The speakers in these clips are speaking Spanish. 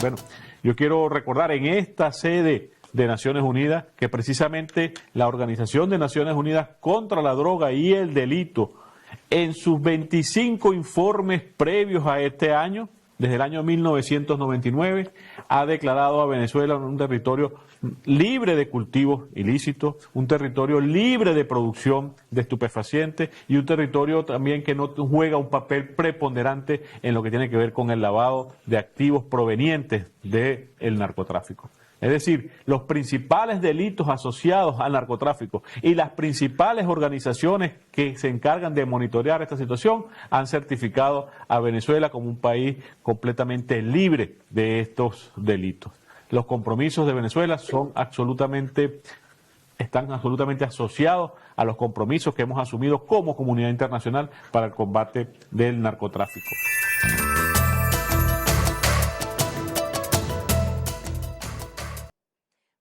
Bueno, yo quiero recordar en esta sede de Naciones Unidas que precisamente la Organización de Naciones Unidas contra la Droga y el Delito, en sus 25 informes previos a este año, desde el año 1999, ha declarado a Venezuela un territorio libre de cultivos ilícitos, un territorio libre de producción de estupefacientes y un territorio también que no juega un papel preponderante en lo que tiene que ver con el lavado de activos provenientes del narcotráfico. Es decir, los principales delitos asociados al narcotráfico y las principales organizaciones que se encargan de monitorear esta situación han certificado a Venezuela como un país completamente libre de estos delitos. Los compromisos de Venezuela están absolutamente asociados a los compromisos que hemos asumido como comunidad internacional para el combate del narcotráfico.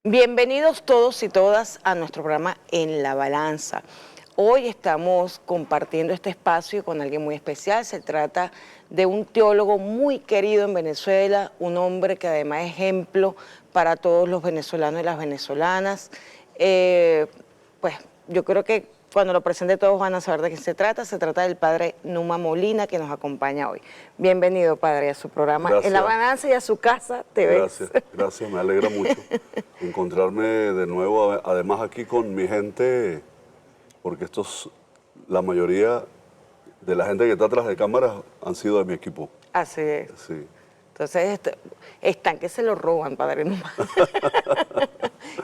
Bienvenidos todos y todas a nuestro programa En la Balanza. Hoy estamos compartiendo este espacio con alguien muy especial. Se trata de un teólogo muy querido en Venezuela, un hombre que además es ejemplo para todos los venezolanos y las venezolanas. Pues yo creo que cuando lo presente todos van a saber de qué se trata. Se trata del padre Numa Molina, que nos acompaña hoy. Bienvenido, padre, a su programa Gracias. En la Balanza y a su casa. Gracias, me alegra mucho encontrarme de nuevo, además aquí con mi gente, porque la mayoría de la gente que está atrás de cámaras han sido de mi equipo. Así es. Sí. Entonces, están que se lo roban, padre Numa.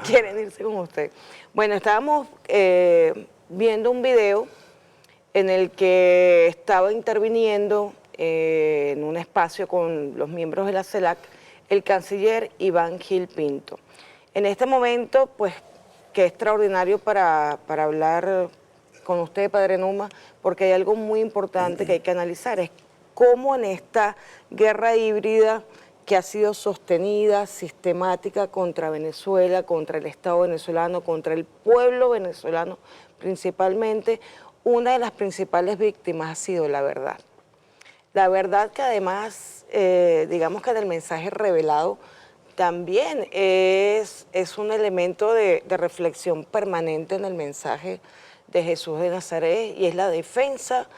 Quieren irse con usted. Bueno, estábamos viendo un video en el que estaba interviniendo en un espacio con los miembros de la CELAC el canciller Iván Gil Pinto. En este momento, pues, que es extraordinario para hablar con usted, padre Numa, porque hay algo muy importante que hay que analizar, es cómo en esta guerra híbrida que ha sido sostenida, sistemática contra Venezuela, contra el Estado venezolano, contra el pueblo venezolano principalmente, una de las principales víctimas ha sido la verdad. La verdad que además, digamos que en el mensaje revelado, también es un elemento de reflexión permanente en el mensaje de Jesús de Nazaret, y es la defensa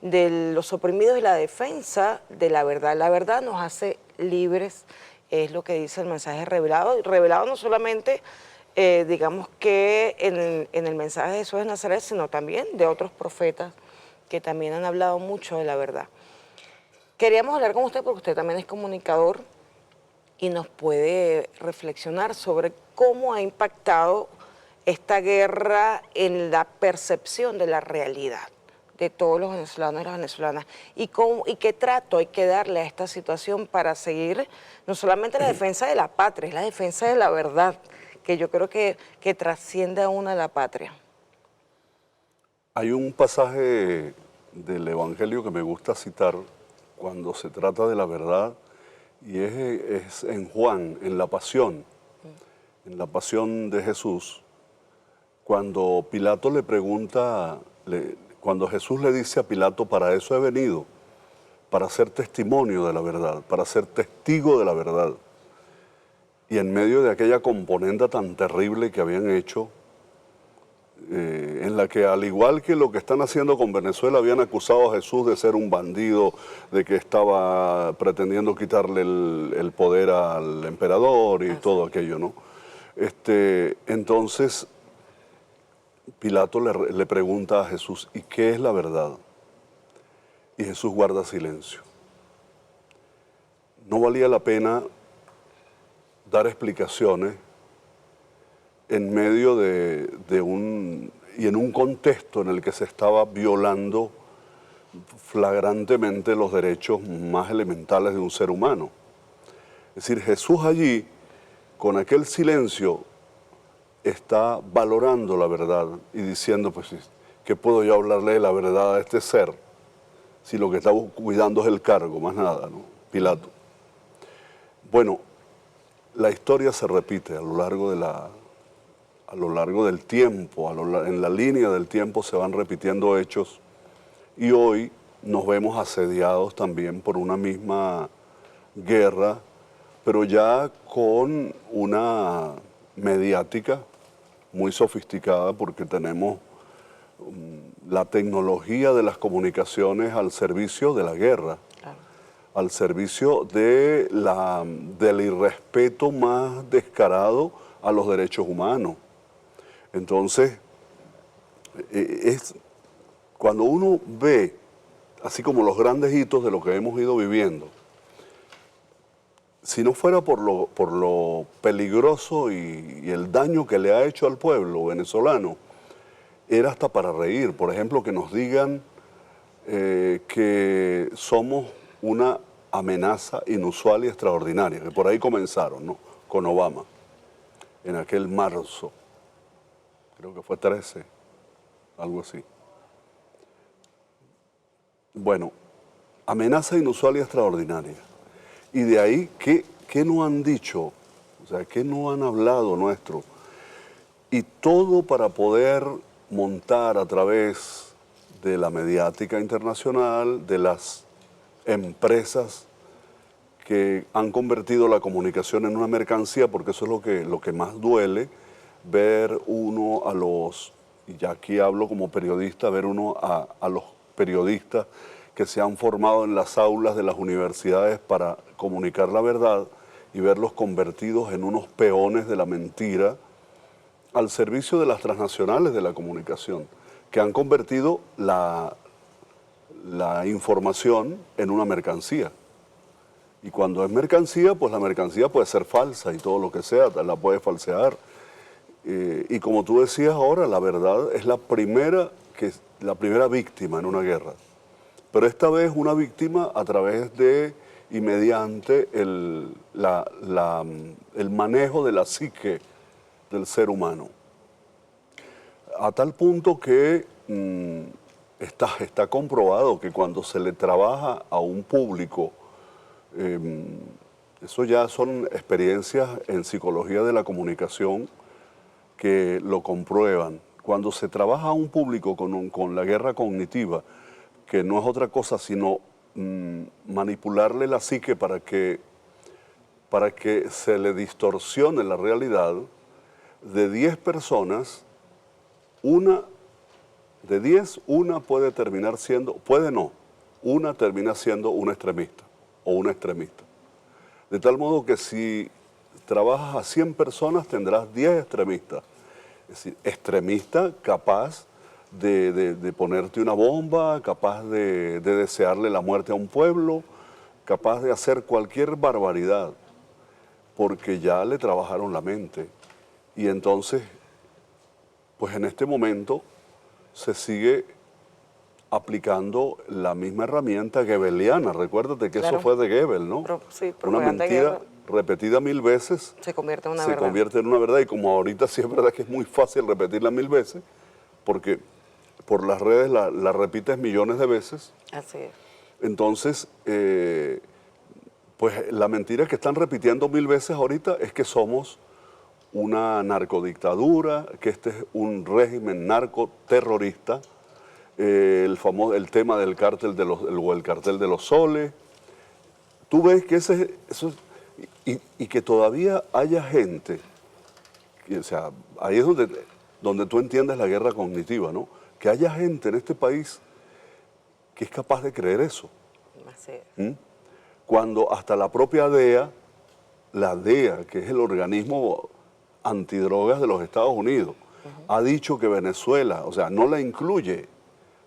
de los oprimidos y la defensa de la verdad. La verdad nos hace libres, es lo que dice el mensaje revelado. Revelado no solamente, digamos que en el mensaje de Jesús de Nazaret, sino también de otros profetas que también han hablado mucho de la verdad. Queríamos hablar con usted porque usted también es comunicador y nos puede reflexionar sobre cómo ha impactado esta guerra en la percepción de la realidad de todos los venezolanos y las venezolanas, y qué trato hay que darle a esta situación para seguir no solamente la defensa de la patria, es la defensa de la verdad, que yo creo que trasciende aún a la patria. Hay un pasaje del Evangelio que me gusta citar cuando se trata de la verdad, y es en Juan, en la pasión de Jesús, cuando Pilato le pregunta, cuando Jesús le dice a Pilato, para eso he venido, para ser testimonio de la verdad, para ser testigo de la verdad. Y en medio de aquella componenda tan terrible que habían hecho, en la que al igual que lo que están haciendo con Venezuela, habían acusado a Jesús de ser un bandido, de que estaba pretendiendo quitarle el poder al emperador y todo aquello, ¿no? Entonces, Pilato le pregunta a Jesús, ¿y qué es la verdad? Y Jesús guarda silencio. No valía la pena dar explicaciones en medio y en un contexto en el que se estaba violando flagrantemente los derechos más elementales de un ser humano. Es decir, Jesús allí, con aquel silencio, está valorando la verdad y diciendo, pues, ¿qué puedo yo hablarle de la verdad a este ser? Si lo que está cuidando es el cargo, más nada, ¿no? Pilato. Bueno, la historia se repite a lo largo del tiempo, en la línea del tiempo se van repitiendo hechos, y hoy nos vemos asediados también por una misma guerra pero ya con una mediática muy sofisticada porque tenemos la tecnología de las comunicaciones al servicio de la guerra, Claro. al servicio del irrespeto más descarado a los derechos humanos. Entonces, cuando uno ve, así como los grandes hitos de lo que hemos ido viviendo, si no fuera por lo peligroso y el daño que le ha hecho al pueblo venezolano, era hasta para reír. Por ejemplo, que nos digan que somos una amenaza inusual y extraordinaria, que por ahí comenzaron, ¿no? Con Obama, en aquel marzo, creo que fue 13, algo así. Bueno, amenaza inusual y extraordinaria. Y de ahí, ¿qué no han dicho? O sea, ¿qué no han hablado nuestro? Y todo para poder montar a través de la mediática internacional, de las empresas que han convertido la comunicación en una mercancía, porque eso es lo que más duele, ver uno y ya aquí hablo como periodista, ver uno a los periodistas que se han formado en las aulas de las universidades para comunicar la verdad y verlos convertidos en unos peones de la mentira al servicio de las transnacionales de la comunicación, que han convertido la información en una mercancía. Y cuando es mercancía, pues la mercancía puede ser falsa y todo lo que sea, la puede falsear. Y como tú decías ahora, la verdad es la primera víctima en una guerra. Pero esta vez una víctima a través de y mediante el manejo de la psique del ser humano. A tal punto que está comprobado que cuando se le trabaja a un público, eso ya son experiencias en psicología de la comunicación que lo comprueban. Cuando se trabaja a un público con la guerra cognitiva, que no es otra cosa sino manipularle la psique para que se le distorsione la realidad, de 10 personas, una puede terminar siendo, una termina siendo un extremista o una extremista. De tal modo que si trabajas a 100 personas tendrás 10 extremistas. Es decir, extremista capaz de ponerte una bomba, capaz de desearle la muerte a un pueblo, capaz de hacer cualquier barbaridad, porque ya le trabajaron la mente. Y entonces, pues en este momento se sigue aplicando la misma herramienta goebbeliana. Recuérdate que Claro. eso fue de Goebbels, ¿no? Sí, Una propaganda de mentira guerra. repetida 1000 veces Se convierte en una se verdad. convierte en una verdad. Y como ahorita sí es verdad que es muy fácil repetirla 1000 veces, porque por las redes la repites millones de veces. Así es. Entonces, pues la mentira que están repitiendo 1000 veces ahorita es que somos una narcodictadura, que este es un régimen narcoterrorista, el tema del cártel el cartel de los soles. Tú ves que y que todavía haya gente, o sea, ahí es donde tú entiendes la guerra cognitiva, ¿no? Que haya gente en este país que es capaz de creer eso. Así es. ¿Mm? Cuando hasta la propia DEA, la DEA, que es el organismo antidrogas de los Estados Unidos, ha dicho que Venezuela, o sea, no la incluye,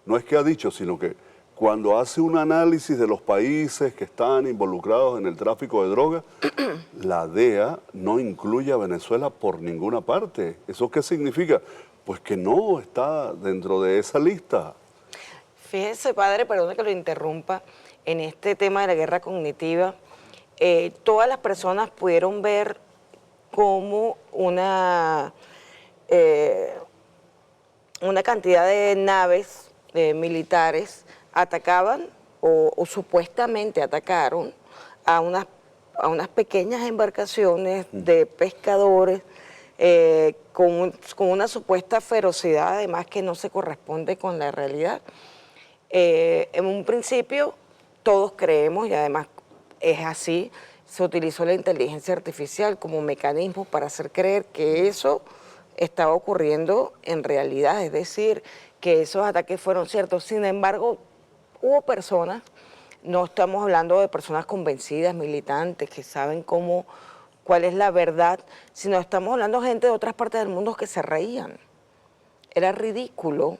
no es que ha dicho, sino que cuando hace un análisis de los países que están involucrados en el tráfico de drogas, la DEA no incluye a Venezuela por ninguna parte. ¿Eso qué significa? Pues que no está dentro de esa lista. Fíjese, padre, perdón que lo interrumpa, en este tema de la guerra cognitiva, todas las personas pudieron ver cómo una cantidad de naves militares atacaban o supuestamente atacaron a unas pequeñas embarcaciones de pescadores con una supuesta ferocidad, además que no se corresponde con la realidad. En un principio todos creemos, y además es así, se utilizó la inteligencia artificial como mecanismo para hacer creer que eso estaba ocurriendo en realidad, es decir, que esos ataques fueron ciertos. Sin embargo, hubo personas, no estamos hablando de personas convencidas, militantes, que saben cuál es la verdad, sino estamos hablando de gente de otras partes del mundo que se reían. Era ridículo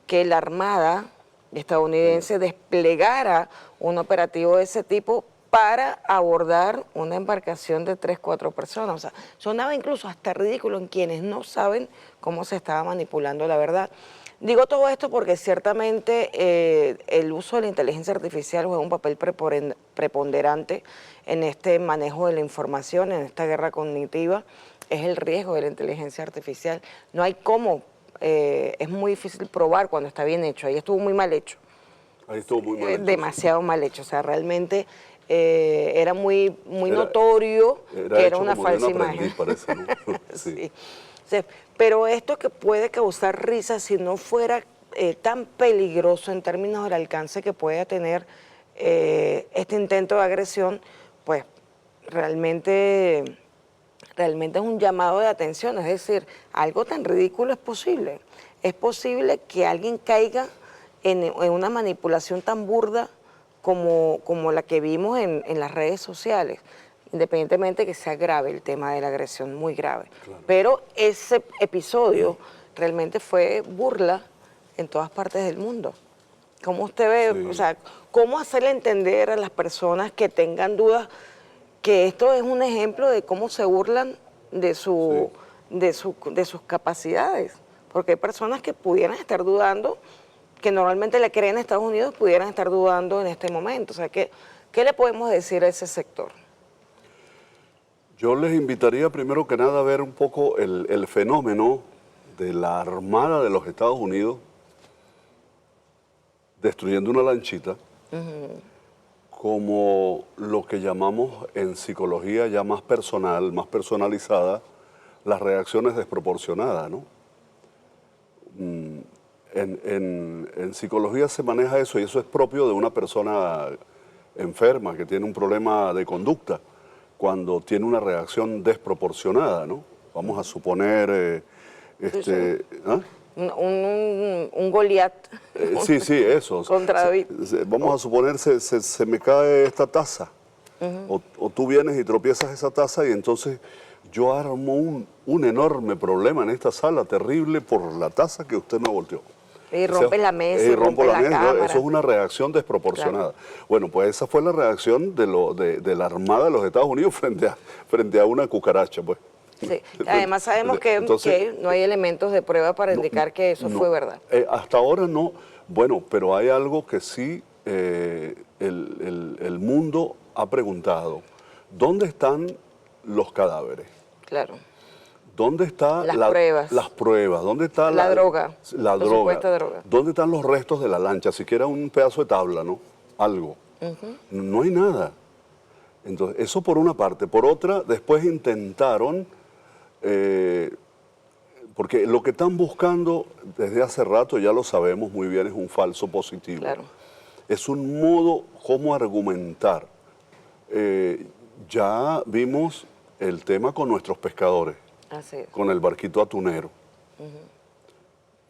que la Armada estadounidense desplegara un operativo de ese tipo para abordar una embarcación de 3, 4 personas. O sea, sonaba incluso hasta ridículo en quienes no saben cómo se estaba manipulando la verdad. Digo todo esto porque ciertamente el uso de la inteligencia artificial juega un papel preponderante en este manejo de la información, en esta guerra cognitiva. Es el riesgo de la inteligencia artificial. No hay cómo, es muy difícil probar cuando está bien hecho. Ahí estuvo muy mal hecho. Ahí estuvo muy mal hecho. Demasiado mal hecho. O sea, realmente era muy notorio que era una falsa imagen. Parece, ¿no? Sí. Sí. O sea, pero esto que puede causar risa si no fuera tan peligroso en términos del alcance que pueda tener este intento de agresión, pues realmente es un llamado de atención. Es decir, algo tan ridículo es posible. Es posible que alguien caiga en una manipulación tan burda como la que vimos en las redes sociales, independientemente que sea grave el tema de la agresión, muy grave. Claro. Pero ese episodio realmente fue burla en todas partes del mundo. ¿Cómo usted ve? Sí. O sea, ¿cómo hacerle entender a las personas que tengan dudas que esto es un ejemplo de cómo se burlan de sus capacidades? Porque hay personas que pudieran estar dudando, que normalmente le creen a Estados Unidos, pudieran estar dudando en este momento. O sea, ¿qué le podemos decir a ese sector? Yo les invitaría primero que nada a ver un poco el fenómeno de la Armada de los Estados Unidos destruyendo una lanchita, como lo que llamamos en psicología ya más personal, más personalizada, las reacciones desproporcionadas, ¿no? En psicología se maneja eso y eso es propio de una persona enferma que tiene un problema de conducta cuando tiene una reacción desproporcionada, ¿no? Vamos a suponer... ¿ah? Un Goliat. Sí, eso. Contra David. Vamos a suponer, se me cae esta taza. O tú vienes y tropiezas esa taza y entonces yo armo un enorme problema en esta sala, terrible, por la taza que usted me volteó. Y rompe la mesa, y rompe la cámara. Eso es una reacción desproporcionada. Claro. Bueno, pues esa fue la reacción de la Armada de los Estados Unidos frente a una cucaracha, pues. Sí. Además sabemos que no hay elementos de prueba para indicar que eso fue verdad. Hasta ahora no. Bueno, pero hay algo que sí el mundo ha preguntado. ¿Dónde están los cadáveres? Claro. ¿Dónde están las pruebas? ¿Dónde está la droga? La supuesta droga. ¿Dónde están los restos de la lancha? Siquiera un pedazo de tabla, ¿no? Algo. No hay nada. Entonces, eso por una parte. Por otra, después intentaron, porque lo que están buscando desde hace rato, ya lo sabemos muy bien, es un falso positivo. Claro. Es un modo como argumentar. Ya vimos el tema con nuestros pescadores. Así es. Con el barquito atunero.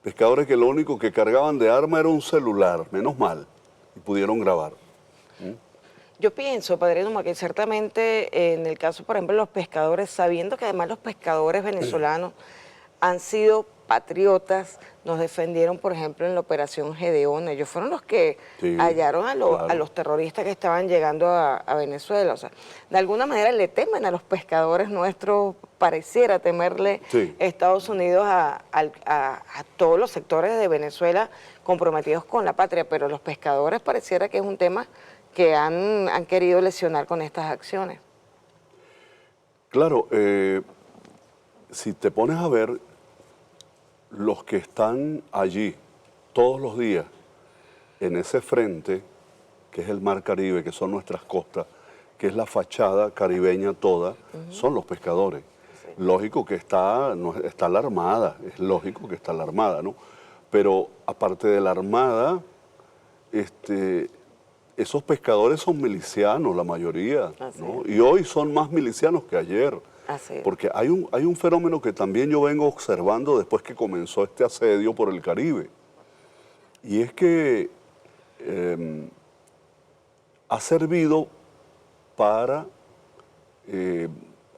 Pescadores que lo único que cargaban de arma era un celular, menos mal, y pudieron grabar. Yo pienso, Padre Numa, que ciertamente en el caso, por ejemplo, de los pescadores, sabiendo que además los pescadores venezolanos han sido patriotas, nos defendieron, por ejemplo, en la operación Gedeón. Ellos fueron los que hallaron a los terroristas que estaban llegando a Venezuela. O sea, de alguna manera le temen a los pescadores nuestros, pareciera temerle Estados Unidos a todos los sectores de Venezuela comprometidos con la patria, pero los pescadores pareciera que es un tema que han querido lesionar con estas acciones. Claro, si te pones a ver, los que están allí todos los días en ese frente, que es el Mar Caribe, que son nuestras costas, que es la fachada caribeña toda, son los pescadores. Sí. Lógico que está la Armada, es lógico que está la Armada, ¿no? Pero aparte de la Armada, esos pescadores son milicianos, la mayoría, Así ¿no? es. Y hoy son más milicianos que ayer. Así es. Porque hay un fenómeno que también yo vengo observando después que comenzó este asedio por el Caribe. Y es que ha servido para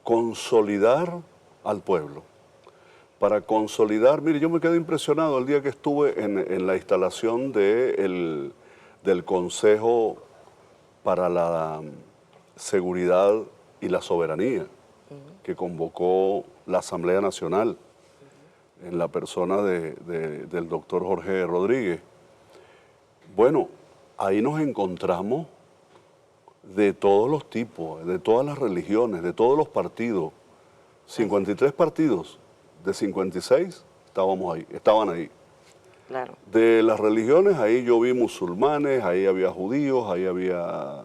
consolidar al pueblo. Para consolidar, mire, yo me quedé impresionado el día que estuve en la instalación del Consejo para la Seguridad y la Soberanía, que convocó la Asamblea Nacional en la persona del doctor Jorge Rodríguez. Bueno, ahí nos encontramos de todos los tipos, de todas las religiones, de todos los partidos. 53 partidos de 56 estaban ahí. Claro. De las religiones, ahí yo vi musulmanes, ahí había judíos, ahí había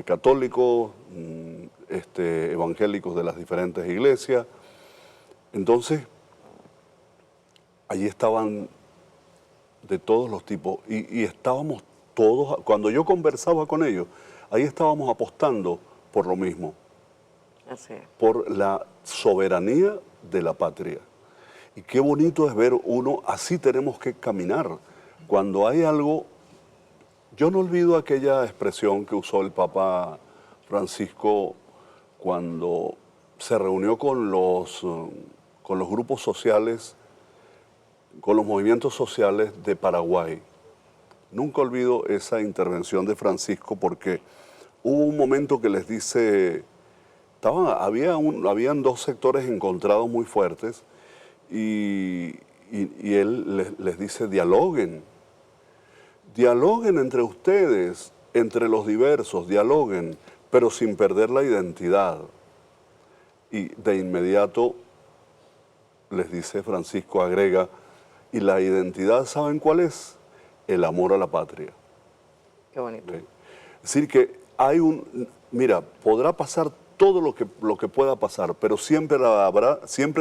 católicos, evangélicos de las diferentes iglesias. Entonces, allí estaban de todos los tipos y estábamos todos, cuando yo conversaba con ellos, ahí estábamos apostando por lo mismo, Así es. por la soberanía de la patria. Y qué bonito es ver uno, así tenemos que caminar. Cuando hay algo, yo no olvido aquella expresión que usó el Papa Francisco cuando se reunió con los grupos sociales, con los movimientos sociales de Paraguay. Nunca olvido esa intervención de Francisco porque hubo un momento que les dice, habían dos sectores encontrados muy fuertes y él les dice, dialoguen entre ustedes, entre los diversos, dialoguen, pero sin perder la identidad. Y de inmediato les dice Francisco, agrega, y la identidad, ¿saben cuál es? El amor a la patria. Qué bonito. ¿Okay? Es decir que mira, podrá pasar todo lo que pueda pasar, pero siempre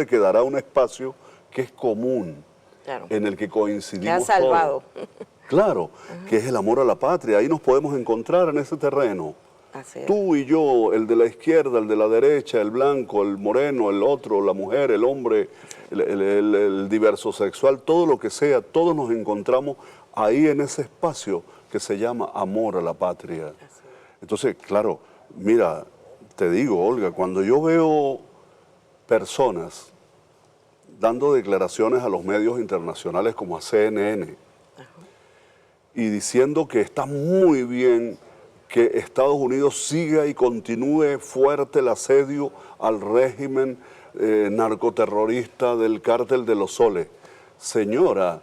quedará un espacio que es común, Claro. en el que coincidimos Queda salvado. todos. Claro, que es el amor a la patria. Ahí nos podemos encontrar en ese terreno. Así es. Tú y yo, el de la izquierda, el de la derecha, el blanco, el moreno, el otro, la mujer, el hombre, el diverso sexual, todo lo que sea, todos nos encontramos ahí en ese espacio que se llama amor a la patria. Entonces, claro, mira, te digo, Olga, cuando yo veo personas dando declaraciones a los medios internacionales como a CNN y diciendo que está muy bien que Estados Unidos siga y continúe fuerte el asedio al régimen narcoterrorista del cártel de los Soles. Señora,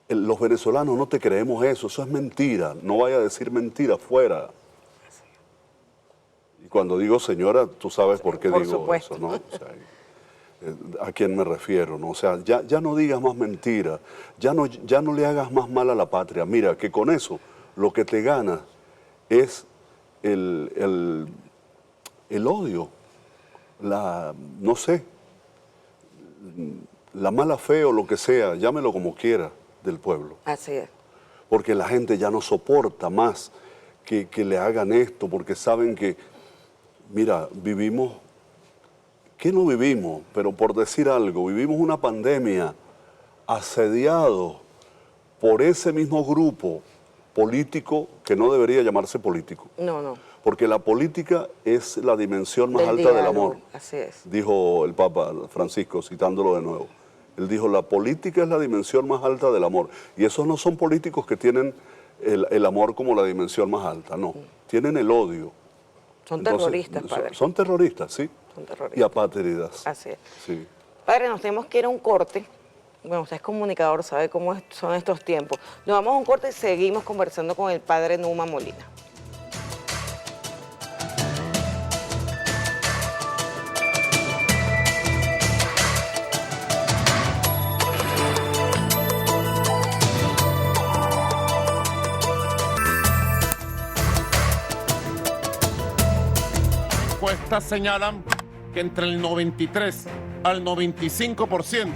los venezolanos no te creemos eso es mentira, no vaya a decir mentira fuera. Y cuando digo señora, tú sabes por qué por digo supuesto. eso, ¿no? O sea, a quién me refiero, ¿no? O sea, ya no digas más mentiras, ya no le hagas más mal a la patria. Mira, que con eso lo que te gana es el odio, no sé, la mala fe o lo que sea, llámelo como quiera, del pueblo. Así es. Porque la gente ya no soporta más que le hagan esto, porque saben que, mira, vivimos, ¿qué no vivimos? Pero por decir algo, vivimos una pandemia asediados por ese mismo grupo político que no debería llamarse político. No. Porque la política es la dimensión más Del alta del diálogo, amor. así es. Dijo el Papa Francisco, citándolo de nuevo. Él dijo, la política es la dimensión más alta del amor. Y esos no son políticos que tienen el amor como la dimensión más alta, no. Tienen el odio. Son Entonces, terroristas, padre. Son terroristas, sí. Son terroristas. Y apátridas. Así es. Sí. Padre, nos tenemos que ir a un corte. Bueno, usted es comunicador, sabe cómo son estos tiempos. Nos vamos a un corte y seguimos conversando con el padre Numa Molina. Encuestas señalan que entre el 93 al 95%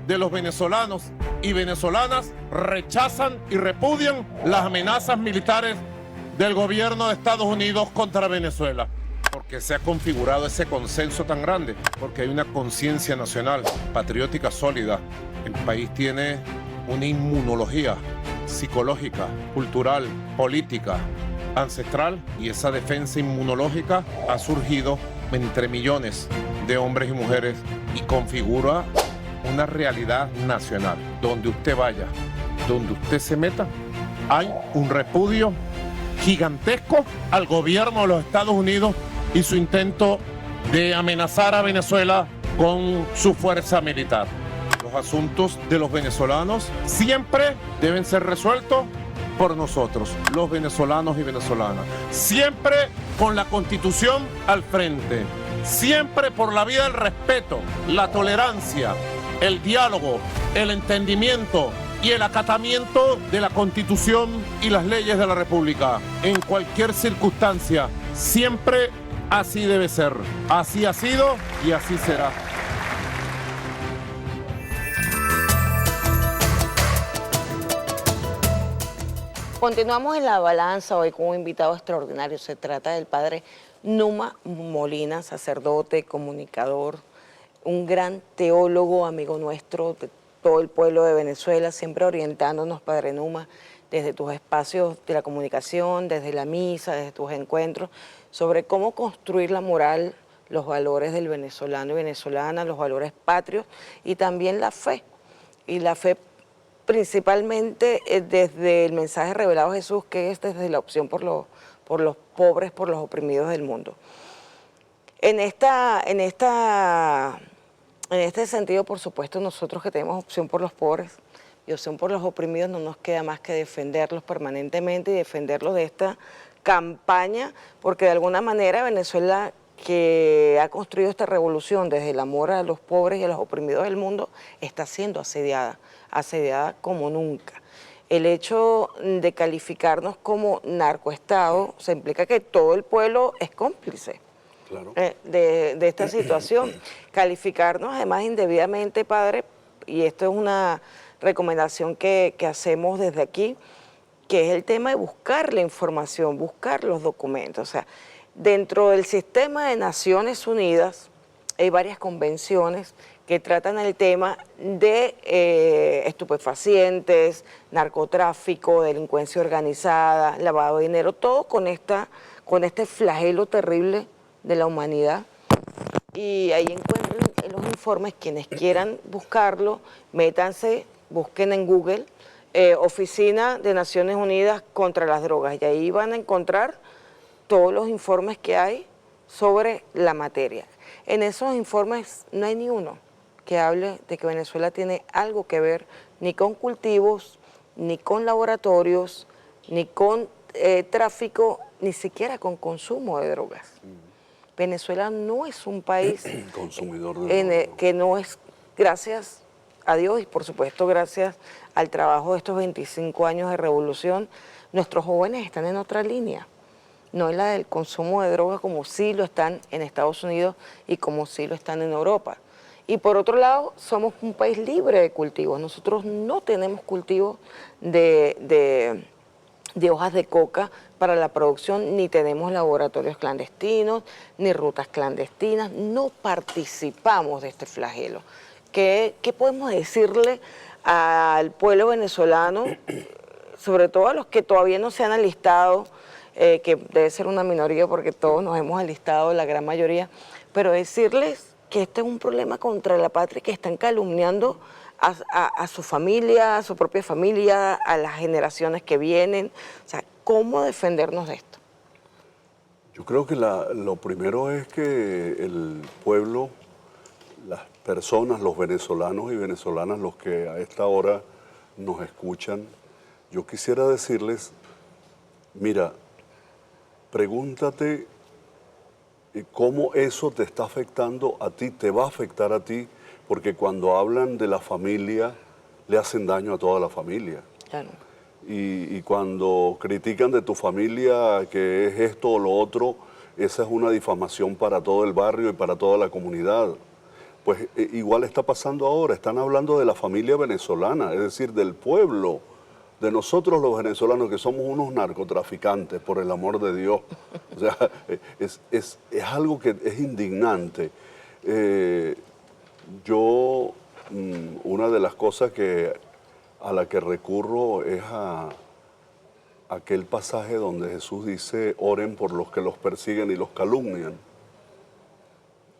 de los venezolanos y venezolanas rechazan y repudian las amenazas militares del gobierno de Estados Unidos contra Venezuela. Porque se ha configurado ese consenso tan grande, porque hay una conciencia nacional, patriótica sólida. El país tiene una inmunología psicológica, cultural, política, ancestral, y esa defensa inmunológica ha surgido entre millones de hombres y mujeres y configura una realidad nacional. Donde usted vaya, donde usted se meta, hay un repudio gigantesco al gobierno de los Estados Unidos y su intento de amenazar a Venezuela con su fuerza militar. Los asuntos de los venezolanos siempre deben ser resueltos por nosotros, los venezolanos y venezolanas. Siempre con la Constitución al frente. Siempre por la vía del respeto, la tolerancia, el diálogo, el entendimiento y el acatamiento de la Constitución y las leyes de la República. En cualquier circunstancia, siempre así debe ser. Así ha sido y así será. Continuamos en La Balanza hoy con un invitado extraordinario. Se trata del padre Numa Molina, sacerdote, comunicador, un gran teólogo, amigo nuestro de todo el pueblo de Venezuela, siempre orientándonos, padre Numa, desde tus espacios de la comunicación, desde la misa, desde tus encuentros, sobre cómo construir la moral, los valores del venezolano y venezolana, los valores patrios y también la fe. Y la fe principalmente desde el mensaje revelado a Jesús, que es desde la opción por los pobres, por los oprimidos del mundo. En este sentido, por supuesto, nosotros que tenemos opción por los pobres y opción por los oprimidos, no nos queda más que defenderlos permanentemente y defenderlos de esta campaña, porque de alguna manera Venezuela, que ha construido esta revolución desde el amor a los pobres y a los oprimidos del mundo, está siendo asediada como nunca. El hecho de calificarnos como narcoestado se implica que todo el pueblo es cómplice. Claro. De esta situación. Calificarnos además indebidamente, padre, y esto es una recomendación que hacemos desde aquí, que es el tema de buscar la información, buscar los documentos. O sea, dentro del sistema de Naciones Unidas hay varias convenciones que tratan el tema de estupefacientes, narcotráfico, delincuencia organizada, lavado de dinero, todo con este flagelo terrible de la humanidad. Y ahí encuentran en los informes, quienes quieran buscarlo, métanse, busquen en Google, Oficina de Naciones Unidas contra las Drogas, y ahí van a encontrar todos los informes que hay sobre la materia. En esos informes no hay ni uno que hable de que Venezuela tiene algo que ver ni con cultivos, ni con laboratorios, ni con tráfico, ni siquiera con consumo de drogas. Venezuela no es un país consumidor de que no es, gracias a Dios y por supuesto gracias al trabajo de estos 25 años de revolución, nuestros jóvenes están en otra línea, no en la del consumo de drogas como sí lo están en Estados Unidos y como sí lo están en Europa. Y por otro lado, somos un país libre de cultivos. Nosotros no tenemos cultivos de hojas de coca para la producción, ni tenemos laboratorios clandestinos, ni rutas clandestinas, no participamos de este flagelo. ¿Qué podemos decirle al pueblo venezolano, sobre todo a los que todavía no se han alistado, que debe ser una minoría porque todos nos hemos alistado, la gran mayoría, pero decirles que este es un problema contra la patria, que están calumniando a su familia, a su propia familia, a las generaciones que vienen? O sea, ¿cómo defendernos de esto? Yo creo que lo primero es que el pueblo, las personas, los venezolanos y venezolanas, los que a esta hora nos escuchan, yo quisiera decirles, mira, pregúntate cómo eso te está afectando a ti, te va a afectar a ti, porque cuando hablan de la familia, le hacen daño a toda la familia. Claro. Y cuando critican de tu familia que es esto o lo otro, esa es una difamación para todo el barrio y para toda la comunidad. Pues igual está pasando ahora, están hablando de la familia venezolana, es decir, del pueblo, de nosotros los venezolanos que somos unos narcotraficantes, por el amor de Dios. O sea, es algo que es indignante. Una de las cosas a la que recurro es a aquel pasaje donde Jesús dice, oren por los que los persiguen y los calumnian.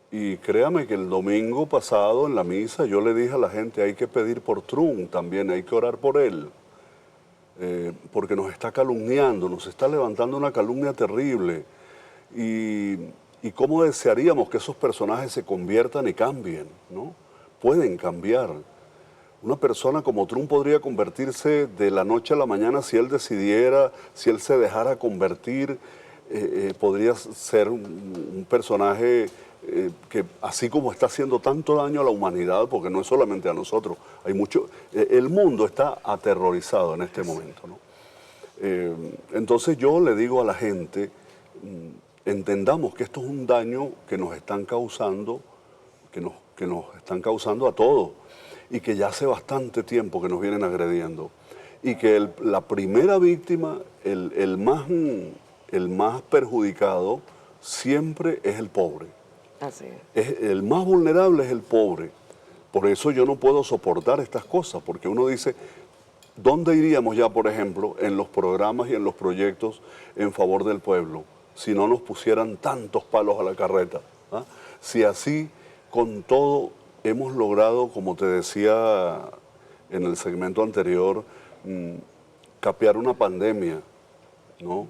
Y créame que el domingo pasado en la misa yo le dije a la gente, hay que pedir por Trump también, hay que orar por él, porque nos está calumniando, nos está levantando una calumnia terrible. Y cómo desearíamos que esos personajes se conviertan y cambien, ¿no? Pueden cambiar. Una persona como Trump podría convertirse de la noche a la mañana si él decidiera, si él se dejara convertir, podría ser un personaje que así como está haciendo tanto daño a la humanidad, porque no es solamente a nosotros, hay mucho, el mundo está aterrorizado en este momento, ¿no? Entonces yo le digo a la gente, entendamos que esto es un daño que nos están causando, que nos están causando a todos, y que ya hace bastante tiempo que nos vienen agrediendo, y que la primera víctima, el más perjudicado, siempre es el pobre. Así es. El más vulnerable es el pobre. Por eso yo no puedo soportar estas cosas, porque uno dice, ¿dónde iríamos ya, por ejemplo, en los programas y en los proyectos en favor del pueblo, si no nos pusieran tantos palos a la carreta? ¿Ah? Si así, con todo, hemos logrado, como te decía en el segmento anterior, capear una pandemia, ¿no?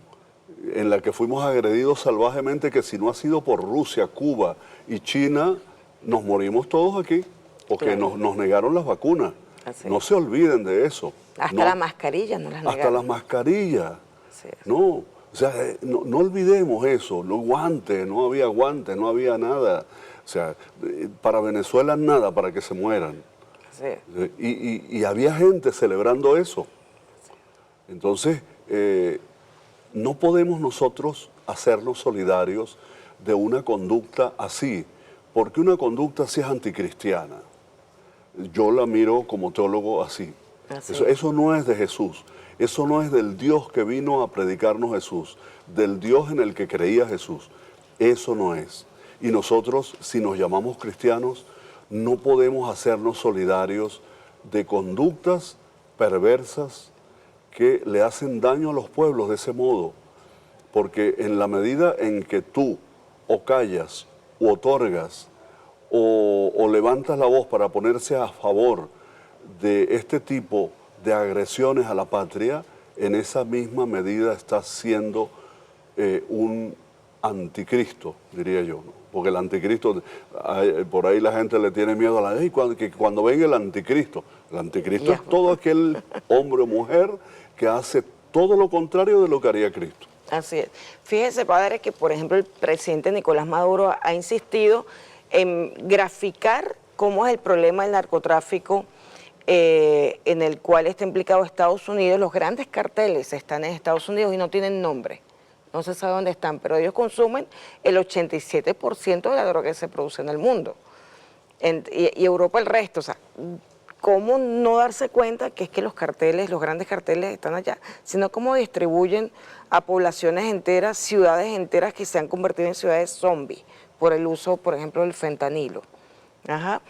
En la que fuimos agredidos salvajemente, que si no ha sido por Rusia, Cuba y China, nos morimos todos aquí, porque claro, nos negaron las vacunas. Así no es. se olviden de eso. Hasta las mascarillas nos las negaron. Hasta las mascarillas. Así es. No, o sea, no olvidemos eso, los guantes, no había guantes, no había nada. O sea, para Venezuela nada para que se mueran. Así es. Y había gente celebrando eso. Entonces, no podemos nosotros hacernos solidarios de una conducta así, porque una conducta así es anticristiana. Yo la miro como teólogo así. Eso no es de Jesús, eso no es del Dios que vino a predicarnos Jesús, del Dios en el que creía Jesús. Eso no es. Y nosotros, si nos llamamos cristianos, no podemos hacernos solidarios de conductas perversas que le hacen daño a los pueblos de ese modo. Porque en la medida en que tú o callas o otorgas o levantas la voz para ponerse a favor de este tipo de agresiones a la patria, en esa misma medida estás siendo un anticristo, diría yo, ¿no? Porque el anticristo, por ahí la gente le tiene miedo a que cuando venga el anticristo es todo aquel hombre o mujer que hace todo lo contrario de lo que haría Cristo. Así es. Fíjese, padre, que por ejemplo el presidente Nicolás Maduro ha insistido en graficar cómo es el problema del narcotráfico en el cual está implicado Estados Unidos. Los grandes carteles están en Estados Unidos y no tienen nombre. No se sabe dónde están, pero ellos consumen el 87% de la droga que se produce en el mundo. Y Europa el resto. O sea, ¿cómo no darse cuenta que es que los carteles, los grandes carteles están allá? Sino cómo distribuyen a poblaciones enteras, ciudades enteras que se han convertido en ciudades zombies por el uso, por ejemplo, del fentanilo. Ajá.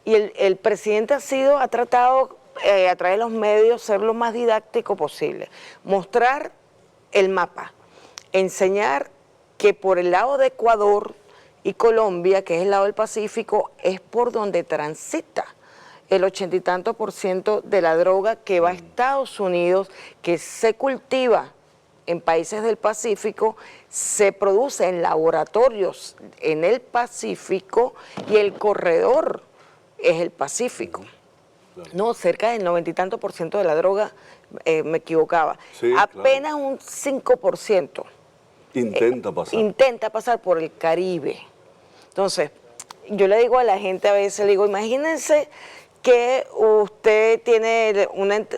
Y el presidente ha tratado a través de los medios ser lo más didáctico posible. Mostrar el mapa, enseñar que por el lado de Ecuador y Colombia, que es el lado del Pacífico, es por donde transita el 80 y tanto % de la droga que va a Estados Unidos, que se cultiva en países del Pacífico, se produce en laboratorios en el Pacífico y el corredor es el Pacífico. No, cerca del 90 y tanto % de la droga, me equivocaba. Sí, apenas claro, un 5%. Intenta pasar por el Caribe. Entonces, yo le digo a la gente a veces, le digo, imagínense que usted tiene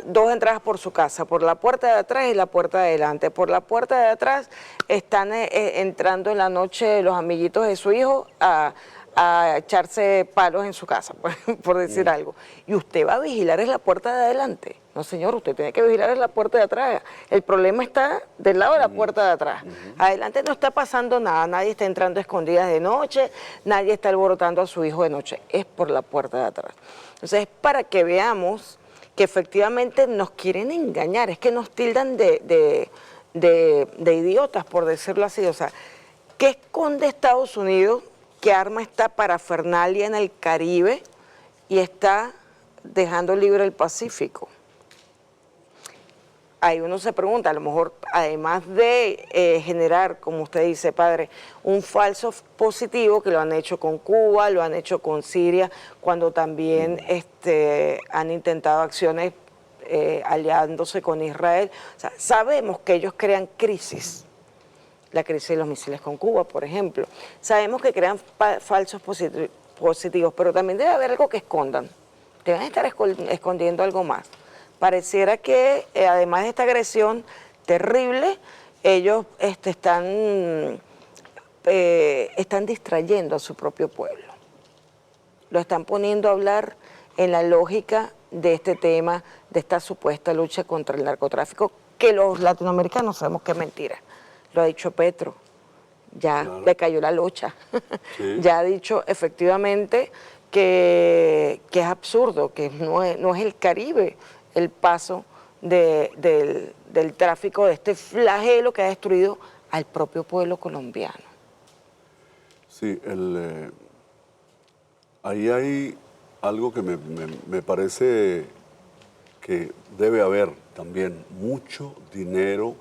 dos entradas por su casa, por la puerta de atrás y la puerta de adelante. Por la puerta de atrás están entrando en la noche los amiguitos de su hijo a a echarse palos en su casa, por decir algo. Y usted va a vigilar es la puerta de adelante. No, señor, usted tiene que vigilar es la puerta de atrás. El problema está del lado de la puerta de atrás. Adelante no está pasando nada, nadie está entrando a escondidas de noche, nadie está alborotando a su hijo de noche. Es por la puerta de atrás. Entonces, es para que veamos que efectivamente nos quieren engañar, es que nos tildan de idiotas, por decirlo así. O sea, ¿qué esconde Estados Unidos? Que arma esta parafernalia en el Caribe y está dejando libre el Pacífico. Ahí uno se pregunta, a lo mejor, además de generar, como usted dice, padre, un falso positivo, que lo han hecho con Cuba, lo han hecho con Siria, cuando también han intentado acciones aliándose con Israel. O sea, sabemos que ellos crean crisis. La crisis de los misiles con Cuba, por ejemplo. Sabemos que crean falsos positivos, pero también debe haber algo que escondan. Deben estar escondiendo algo más. Pareciera que, además de esta agresión terrible, ellos están distrayendo a su propio pueblo. Lo están poniendo a hablar en la lógica de este tema, de esta supuesta lucha contra el narcotráfico, que los latinoamericanos sabemos que es mentira. Lo ha dicho Petro, ya claro, le cayó la locha. Sí. Ya ha dicho efectivamente que es absurdo, que no es el Caribe el paso del tráfico, de este flagelo que ha destruido al propio pueblo colombiano. Sí, ahí hay algo que me parece que debe haber también mucho dinero.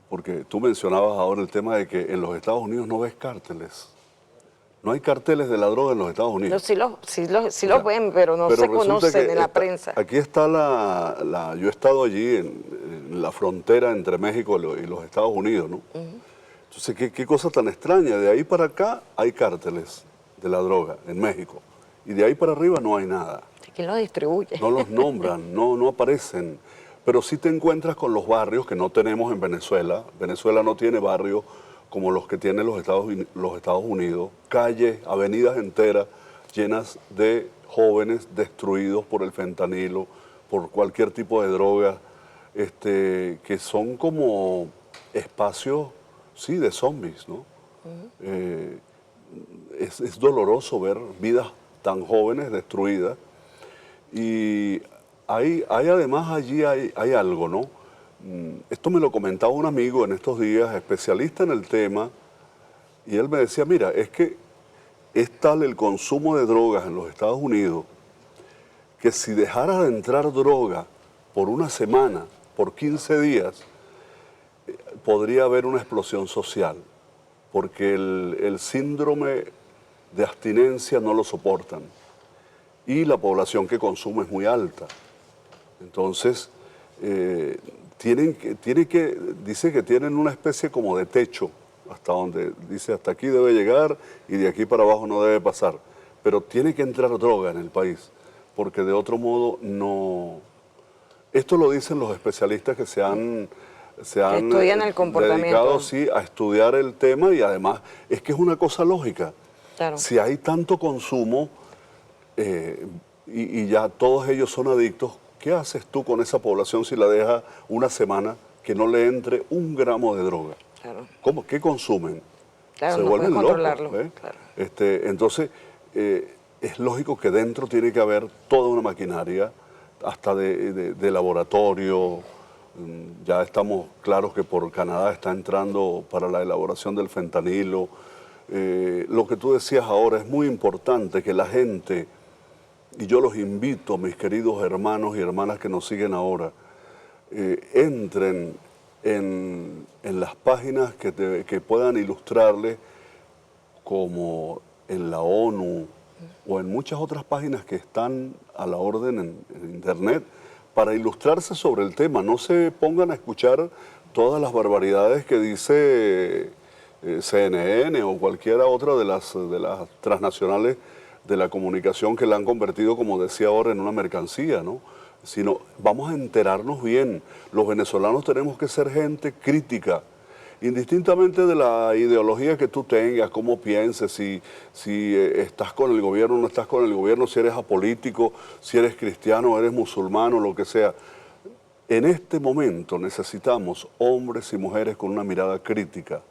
Porque tú mencionabas ahora el tema de que en los Estados Unidos no ves cárteles. No hay carteles de la droga en los Estados Unidos. No, sí los ven, pero no se conocen en la prensa. Aquí está yo he estado allí en la frontera entre México y los Estados Unidos, ¿no? Entonces, qué cosa tan extraña. De ahí para acá hay cárteles de la droga en México. Y de ahí para arriba no hay nada. ¿Quién los distribuye? No los nombran, no aparecen. Pero sí te encuentras con los barrios que no tenemos en Venezuela. Venezuela no tiene barrios como los que tienen los Estados Unidos. Calles, avenidas enteras llenas de jóvenes destruidos por el fentanilo, por cualquier tipo de droga, que son como espacios, sí, de zombies, ¿no? Es doloroso ver vidas tan jóvenes destruidas. Y además allí hay algo, ¿no? Esto me lo comentaba un amigo en estos días, especialista en el tema, y él me decía, mira, es que es tal el consumo de drogas en los Estados Unidos que si dejara de entrar droga por una semana, por 15 días, podría haber una explosión social, porque el síndrome de abstinencia no lo soportan y la población que consume es muy alta. Entonces, dice que tienen una especie como de techo, hasta donde dice hasta aquí debe llegar y de aquí para abajo no debe pasar. Pero tiene que entrar droga en el país, porque de otro modo no... Esto lo dicen los especialistas que se han estudian el comportamiento, dedicado sí, a estudiar el tema, y además es que es una cosa lógica. Claro. Si hay tanto consumo y ya todos ellos son adictos, ¿qué haces tú con esa población si la dejas una semana que no le entre un gramo de droga? Claro. ¿Cómo? ¿Qué consumen? Claro, se no vuelven locos. Claro. Entonces, es lógico que dentro tiene que haber toda una maquinaria, hasta de laboratorio. Ya estamos claros que por Canadá está entrando para la elaboración del fentanilo. Lo que tú decías ahora es muy importante que la gente, y yo los invito, mis queridos hermanos y hermanas que nos siguen ahora, entren en las páginas que puedan ilustrarles, como en la ONU o en muchas otras páginas que están a la orden en Internet, para ilustrarse sobre el tema. No se pongan a escuchar todas las barbaridades que dice CNN o cualquiera otra de las transnacionales de la comunicación, que la han convertido, como decía ahora, en una mercancía, ¿no? Sino vamos a enterarnos bien. Los venezolanos tenemos que ser gente crítica indistintamente de la ideología que tú tengas, cómo pienses, si estás con el gobierno o no estás con el gobierno, si eres apolítico, si eres cristiano, eres musulmano, lo que sea. En este momento necesitamos hombres y mujeres con una mirada crítica,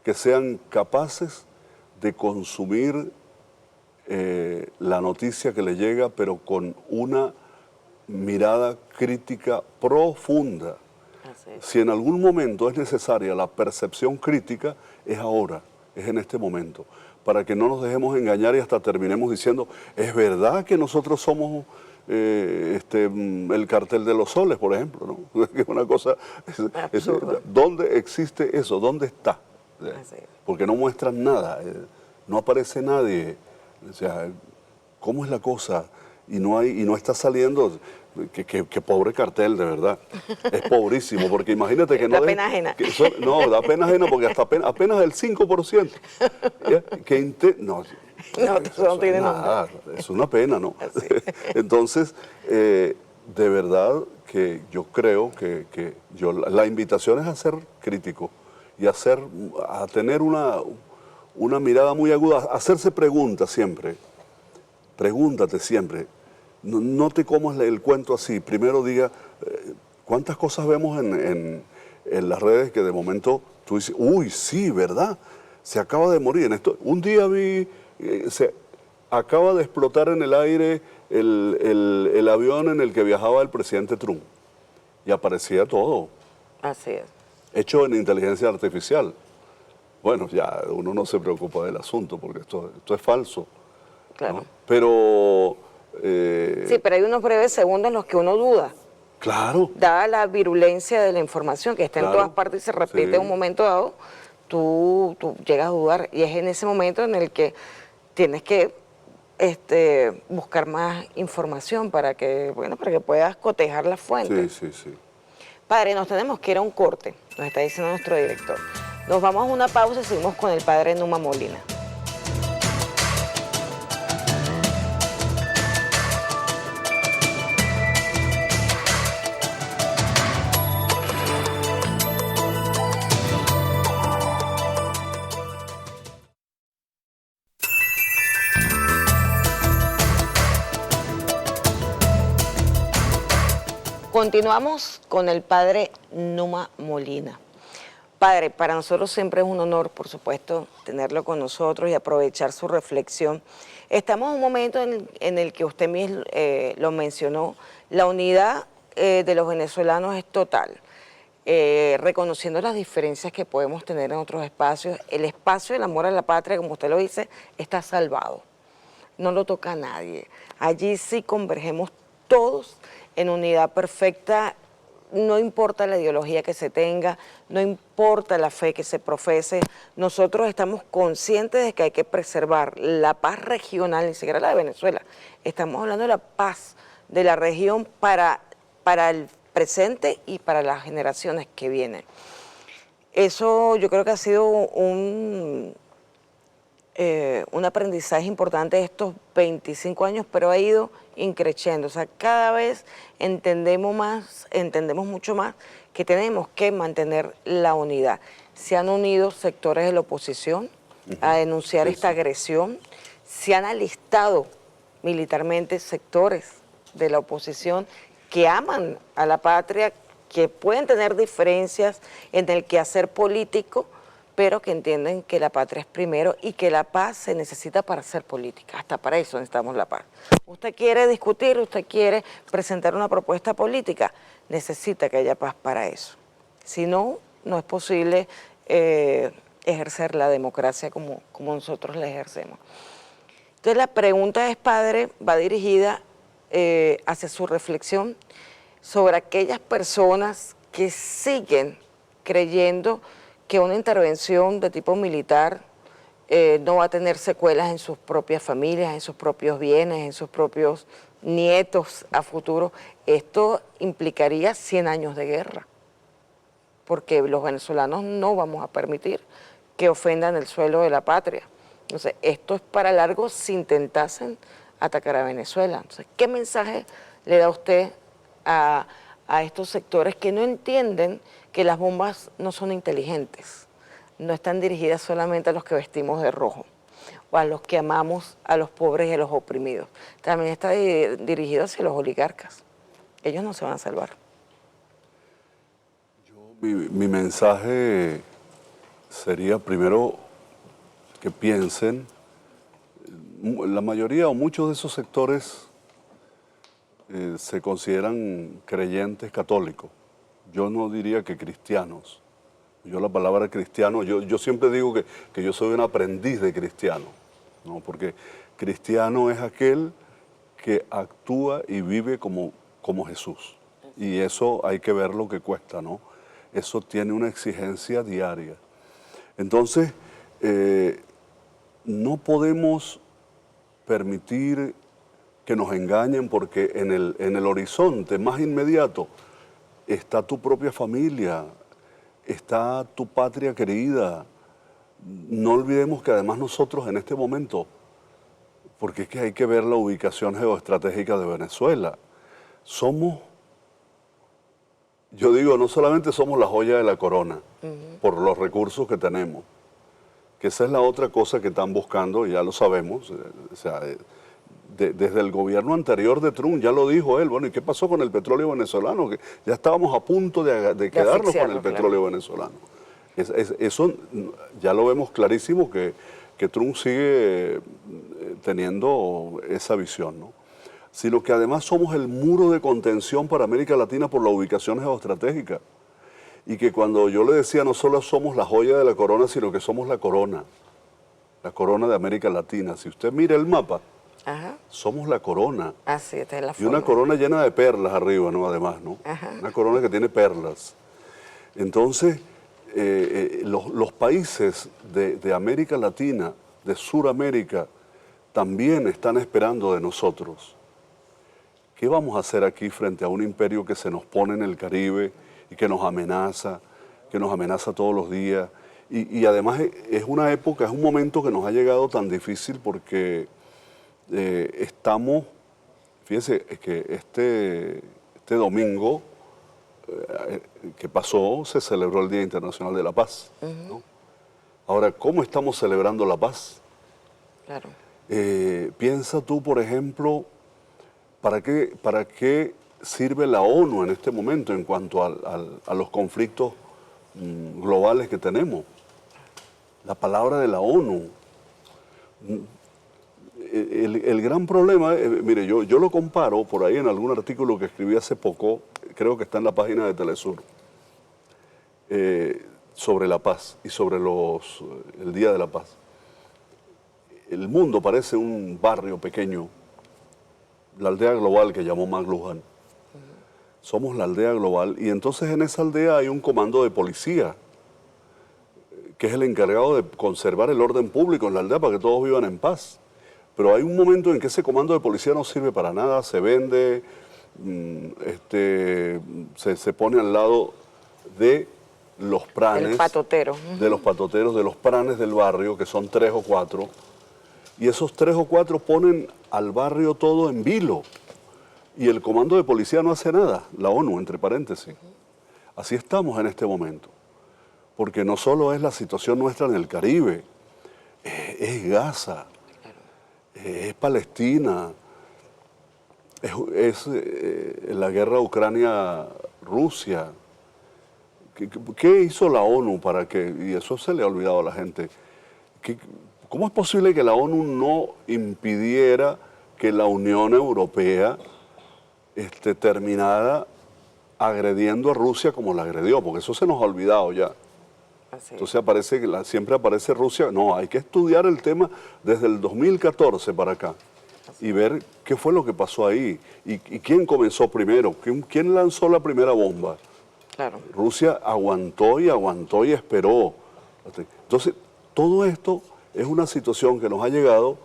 que sean capaces de consumir la noticia que les llega, pero con una mirada crítica profunda. Si en algún momento es necesaria la percepción crítica, es ahora, es en este momento, para que no nos dejemos engañar y hasta terminemos diciendo, es verdad que nosotros somos el cartel de los soles, por ejemplo, ¿no? Es una cosa, ¿dónde existe eso? ¿Dónde está? Porque no muestran nada, no aparece nadie. O sea, ¿cómo es la cosa? Y no está saliendo. Qué pobre cartel, de verdad. Es pobrísimo, porque imagínate que no... Da pena ajena. No, da pena ajena porque hasta apenas el 5%. No, eso no tiene nada, nombre. es una pena, ¿no? Entonces, de verdad que yo creo que la invitación es a ser crítico y a tener una mirada muy aguda, a hacerse preguntas siempre. Pregúntate siempre. No te comas el cuento así. Primero diga, ¿cuántas cosas vemos en las redes que de momento tú dices, uy, sí, ¿verdad? Se acaba de morir. Un día vi, se acaba de explotar en el aire el avión en el que viajaba el presidente Trump. Y aparecía todo. Así es. Hecho en inteligencia artificial. Bueno, ya uno no se preocupa del asunto porque esto es falso. Claro. ¿No? Pero... sí, pero hay unos breves segundos en los que uno duda. Claro. Dada la virulencia de la información que está en todas partes y se repite en un momento dado, tú llegas a dudar. Y es en ese momento en el que tienes que buscar más información para que puedas cotejar las fuentes. Sí. Padre, nos tenemos que ir a un corte, nos está diciendo nuestro director. Nos vamos a una pausa y seguimos con el padre Numa Molina. Continuamos con el padre Numa Molina. Padre, para nosotros siempre es un honor, por supuesto, tenerlo con nosotros y aprovechar su reflexión. Estamos en un momento en el que usted mismo lo mencionó, la unidad de los venezolanos es total, reconociendo las diferencias que podemos tener en otros espacios. El espacio del amor a la patria, como usted lo dice, está salvado, no lo toca a nadie. Allí sí convergemos todos en unidad perfecta, no importa la ideología que se tenga, no importa la fe que se profese, nosotros estamos conscientes de que hay que preservar la paz regional, ni siquiera la de Venezuela, estamos hablando de la paz de la región para el presente y para las generaciones que vienen. Eso yo creo que ha sido un aprendizaje importante de estos 25 años, pero ha ido increciendo. O sea, cada vez entendemos mucho más que tenemos que mantener la unidad. Se han unido sectores de la oposición a denunciar esta agresión, se han alistado militarmente sectores de la oposición que aman a la patria, que pueden tener diferencias en el quehacer político, pero que entienden que la patria es primero y que la paz se necesita para hacer política. Hasta para eso necesitamos la paz. Usted quiere discutir, usted quiere presentar una propuesta política, necesita que haya paz para eso. Si no, no es posible ejercer la democracia como nosotros la ejercemos. Entonces la pregunta es, padre, va dirigida hacia su reflexión sobre aquellas personas que siguen creyendo que una intervención de tipo militar no va a tener secuelas en sus propias familias, en sus propios bienes, en sus propios nietos a futuro. Esto implicaría 100 años de guerra, porque los venezolanos no vamos a permitir que ofendan el suelo de la patria. Entonces, esto es para largo si intentasen atacar a Venezuela. Entonces, ¿qué mensaje le da usted a estos sectores que no entienden que las bombas no son inteligentes, no están dirigidas solamente a los que vestimos de rojo o a los que amamos a los pobres y a los oprimidos. También está dirigido hacia los oligarcas. Ellos no se van a salvar. Mi mensaje sería primero que piensen, la mayoría o muchos de esos sectores se consideran creyentes católicos. Yo no diría que cristianos. Yo la palabra cristiano, yo siempre digo que yo soy un aprendiz de cristiano, ¿no? Porque cristiano es aquel que actúa y vive como Jesús. Y eso hay que ver lo que cuesta, ¿no? Eso tiene una exigencia diaria. Entonces, no podemos permitir que nos engañen porque en el horizonte más inmediato está tu propia familia, está tu patria querida. No olvidemos que además nosotros en este momento, porque es que hay que ver la ubicación geoestratégica de Venezuela, somos, yo digo, no solamente somos la joya de la corona, por los recursos que tenemos, que esa es la otra cosa que están buscando, ya lo sabemos, o sea, desde el gobierno anterior de Trump, ya lo dijo él, bueno, ¿y qué pasó con el petróleo venezolano? Que ya estábamos a punto de quedarnos con el petróleo venezolano. Eso ya lo vemos clarísimo que Trump sigue teniendo esa visión, ¿no? Sino que además somos el muro de contención para América Latina por la ubicación geoestratégica. Y que cuando yo le decía, no solo somos la joya de la corona, sino que somos la corona de América Latina. Si usted mira el mapa, Ajá. somos la corona. Así esta es la Y forma. una corona llena de perlas arriba, ¿no? Además, ¿no? Ajá. Una corona que tiene perlas. Entonces, los países de América Latina, de Sudamérica, también están esperando de nosotros. ¿Qué vamos a hacer aquí frente a un imperio que se nos pone en el Caribe y que nos amenaza todos los días? Y además es una época, es un momento que nos ha llegado tan difícil porque estamos, fíjense, que este domingo que pasó se celebró el Día Internacional de la Paz, ¿no? Ahora, ¿cómo estamos celebrando la paz? Claro. Piensa tú, por ejemplo, ¿para qué sirve la ONU en este momento en cuanto a los conflictos globales que tenemos? La palabra de la ONU. El gran problema, mire, yo lo comparo por ahí en algún artículo que escribí hace poco, creo que está en la página de Telesur, sobre la paz y sobre el Día de la Paz. El mundo parece un barrio pequeño, la aldea global que llamó McLuhan. Somos la aldea global y entonces en esa aldea hay un comando de policía que es el encargado de conservar el orden público en la aldea para que todos vivan en paz. Pero hay un momento en que ese comando de policía no sirve para nada, se vende, se pone al lado de los pranes. El patotero. De los patoteros, de los pranes del barrio, que son 3 o 4. Y esos 3 o 4 ponen al barrio todo en vilo. Y el comando de policía no hace nada, la ONU, entre paréntesis. Así estamos en este momento. Porque no solo es la situación nuestra en el Caribe, es Gaza, es Palestina, es la guerra Ucrania-Rusia. ¿Qué hizo la ONU para que, y eso se le ha olvidado a la gente, cómo es posible que la ONU no impidiera que la Unión Europea terminara agrediendo a Rusia como la agredió? Porque eso se nos ha olvidado ya. Así. Entonces siempre aparece Rusia. No, hay que estudiar el tema desde el 2014 para acá y ver qué fue lo que pasó ahí y quién comenzó primero, quién lanzó la primera bomba. Claro. Rusia aguantó y esperó. Entonces, todo esto es una situación que nos ha llegado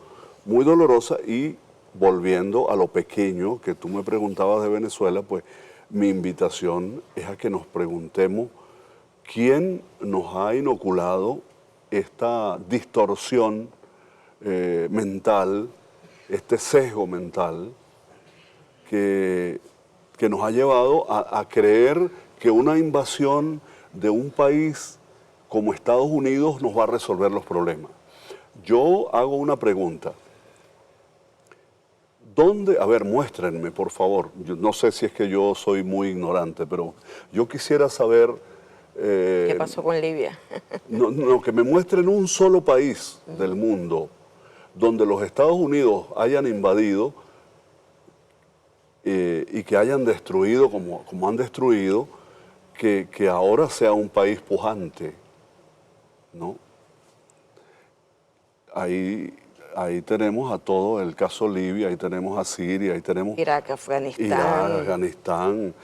muy dolorosa y volviendo a lo pequeño que tú me preguntabas de Venezuela, pues mi invitación es a que nos preguntemos quién nos ha inoculado esta distorsión mental, este sesgo mental que nos ha llevado a creer que una invasión de un país como Estados Unidos nos va a resolver los problemas. Yo hago una pregunta. ¿Dónde? A ver, muéstrenme, por favor. Yo no sé si es que yo soy muy ignorante, pero yo quisiera saber... ¿Qué pasó con Libia? No, que me muestren un solo país del mundo donde los Estados Unidos hayan invadido y que hayan destruido como han destruido, que ahora sea un país pujante, ¿no? Ahí tenemos a todo el caso Libia, ahí tenemos a Siria, ahí tenemos Irak, Afganistán.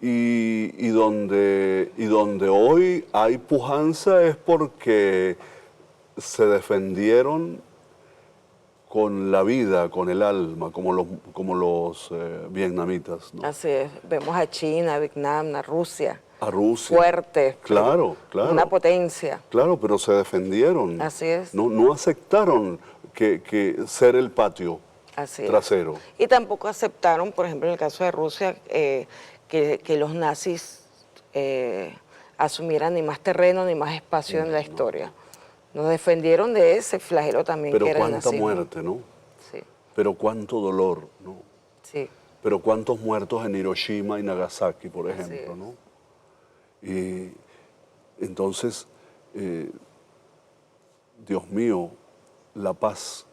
Y donde hoy hay pujanza es porque se defendieron con la vida, con el alma, como los vietnamitas, ¿no? Así es, vemos a China, a Vietnam, a Rusia. A Rusia. Fuerte. Claro. Una potencia. Claro, pero se defendieron. Así es. No aceptaron que ser el patio trasero. Y tampoco aceptaron, por ejemplo, en el caso de Rusia, que los nazis asumieran ni más terreno ni más espacio en la historia. Nos defendieron de ese flagelo también pero que era el cuánta nazismo. muerte, ¿no? Sí. Pero cuánto dolor, ¿no? Sí. Pero cuántos muertos en Hiroshima y Nagasaki, por ejemplo, ¿no? Y entonces, Dios mío, la paz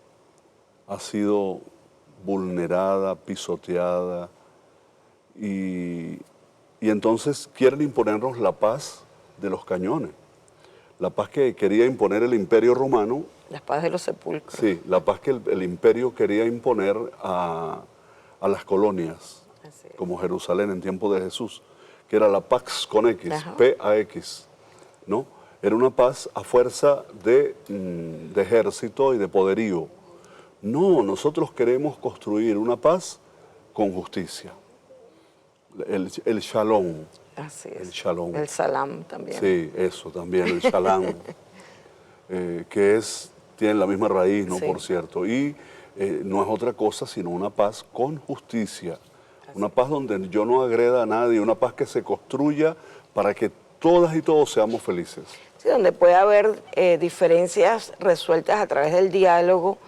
ha sido vulnerada, pisoteada, y entonces quieren imponernos la paz de los cañones. La paz que quería imponer el Imperio Romano. La paz de los sepulcros. Sí, la paz que el Imperio quería imponer a las colonias, como Jerusalén en tiempo de Jesús, que era la Pax con X, P-A-X, ¿no? Era una paz a fuerza de ejército y de poderío. No, nosotros queremos construir una paz con justicia. El shalom. Así es. El shalom. El salam también. Sí, eso también, el shalom, que tiene la misma raíz, ¿no? Sí. Por cierto, y no es otra cosa sino una paz con justicia, una paz donde yo no agreda a nadie, una paz que se construya para que todas y todos seamos felices. Sí, donde puede haber diferencias resueltas a través del diálogo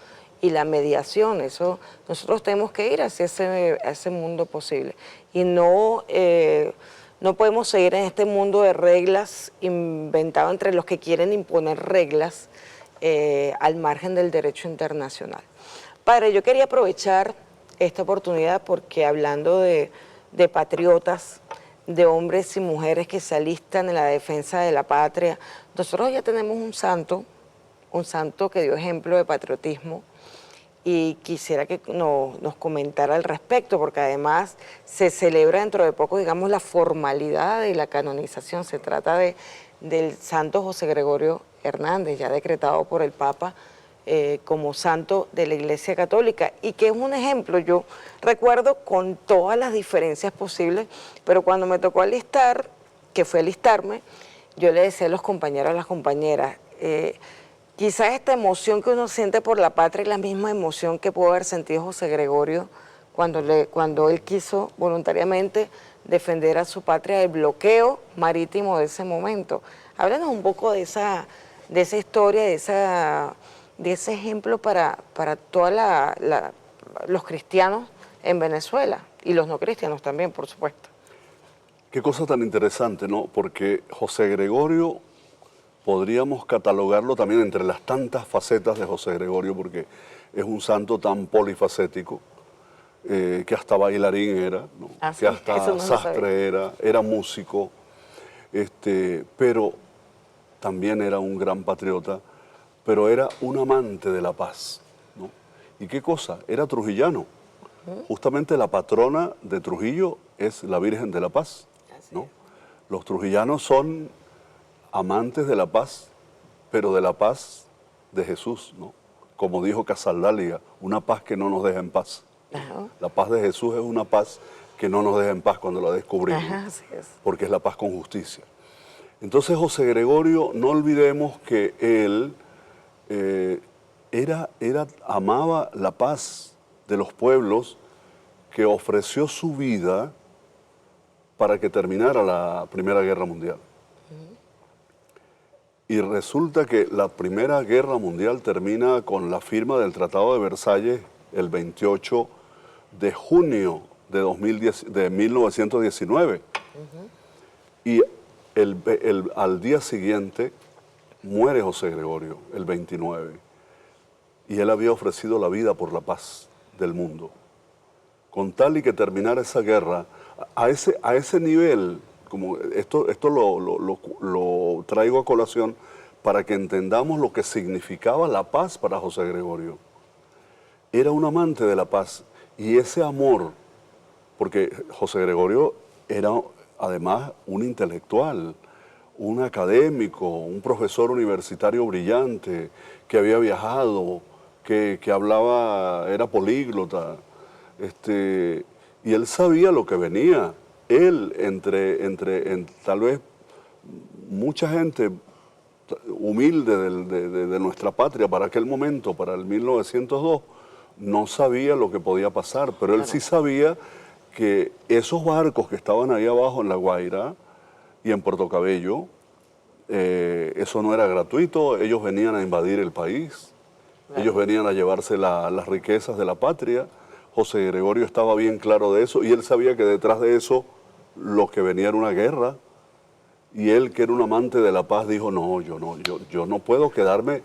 y la mediación. Eso nosotros tenemos que ir hacia ese mundo posible y no podemos seguir en este mundo de reglas inventado entre los que quieren imponer reglas al margen del derecho internacional. Padre, yo quería aprovechar esta oportunidad porque hablando de patriotas, de hombres y mujeres que se alistan en la defensa de la patria, nosotros ya tenemos un santo que dio ejemplo de patriotismo, y quisiera que nos comentara al respecto, porque además se celebra dentro de poco, digamos, la formalidad de la canonización. Se trata del santo José Gregorio Hernández, ya decretado por el Papa como santo de la Iglesia Católica, y que es un ejemplo. Yo recuerdo con todas las diferencias posibles, pero cuando me tocó alistar, que fue alistarme, yo le decía a los compañeros, a las compañeras, quizás esta emoción que uno siente por la patria es la misma emoción que pudo haber sentido José Gregorio cuando él quiso voluntariamente defender a su patria del bloqueo marítimo de ese momento. Háblanos un poco de esa historia, de ese ejemplo para todos los cristianos en Venezuela y los no cristianos también, por supuesto. Qué cosa tan interesante, ¿no? Porque José Gregorio podríamos catalogarlo también entre las tantas facetas de José Gregorio, porque es un santo tan polifacético, que hasta bailarín era, ¿no? Que hasta sastre era músico, pero también era un gran patriota, pero era un amante de la paz, ¿no? ¿Y qué cosa? Era trujillano. Justamente la patrona de Trujillo es la Virgen de la Paz, ¿no? Los trujillanos son amantes de la paz, pero de la paz de Jesús, ¿no? Como dijo Casaldáliga, una paz que no nos deja en paz. La paz de Jesús es una paz que no nos deja en paz cuando la descubrimos, porque es la paz con justicia. Entonces José Gregorio, no olvidemos que él amaba la paz de los pueblos, que ofreció su vida para que terminara la Primera Guerra Mundial. Y resulta que la Primera Guerra Mundial termina con la firma del Tratado de Versalles el 28 de junio de 1919. Y al día siguiente muere José Gregorio, el 29. Y él había ofrecido la vida por la paz del mundo. Con tal y que terminara esa guerra, a ese nivel, como esto lo traigo a colación para que entendamos lo que significaba la paz para José Gregorio. Era un amante de la paz y ese amor, porque José Gregorio era además un intelectual, un académico, un profesor universitario brillante, que había viajado, que hablaba, era políglota, y él sabía lo que venía. Él, entre tal vez mucha gente humilde de nuestra patria para aquel momento, para el 1902, no sabía lo que podía pasar, pero él sí sabía que esos barcos que estaban ahí abajo en La Guaira y en Puerto Cabello, eso no era gratuito, ellos venían a invadir el país, ellos venían a llevarse las riquezas de la patria. José Gregorio estaba bien claro de eso y él sabía que detrás de eso lo que venía era una guerra. Y él, que era un amante de la paz, dijo, no, yo no puedo quedarme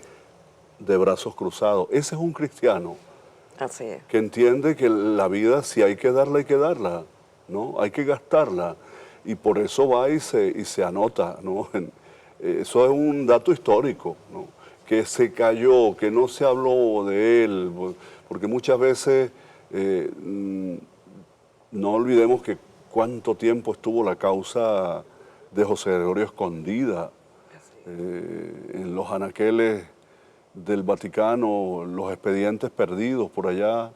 de brazos cruzados. Ese es un cristiano. Así es. Que entiende que la vida, si hay que darla, ¿no? Hay que gastarla. Y por eso va y se anota, ¿no? Eso es un dato histórico, ¿no? Que se cayó, que no se habló de él, porque muchas veces no olvidemos que cuánto tiempo estuvo la causa de José Gregorio escondida en los anaqueles del Vaticano, los expedientes perdidos por allá.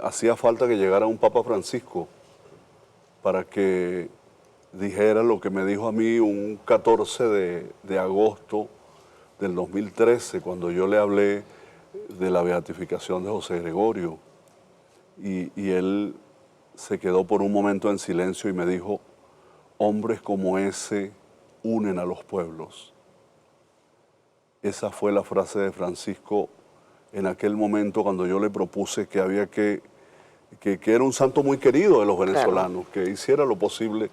Hacía falta que llegara un Papa Francisco para que dijera lo que me dijo a mí un 14 de agosto del 2013, cuando yo le hablé de la beatificación de José Gregorio. Y él se quedó por un momento en silencio y me dijo, hombres como ese unen a los pueblos. Esa fue la frase de Francisco en aquel momento cuando yo le propuse que había que era un santo muy querido de los venezolanos, que hiciera lo posible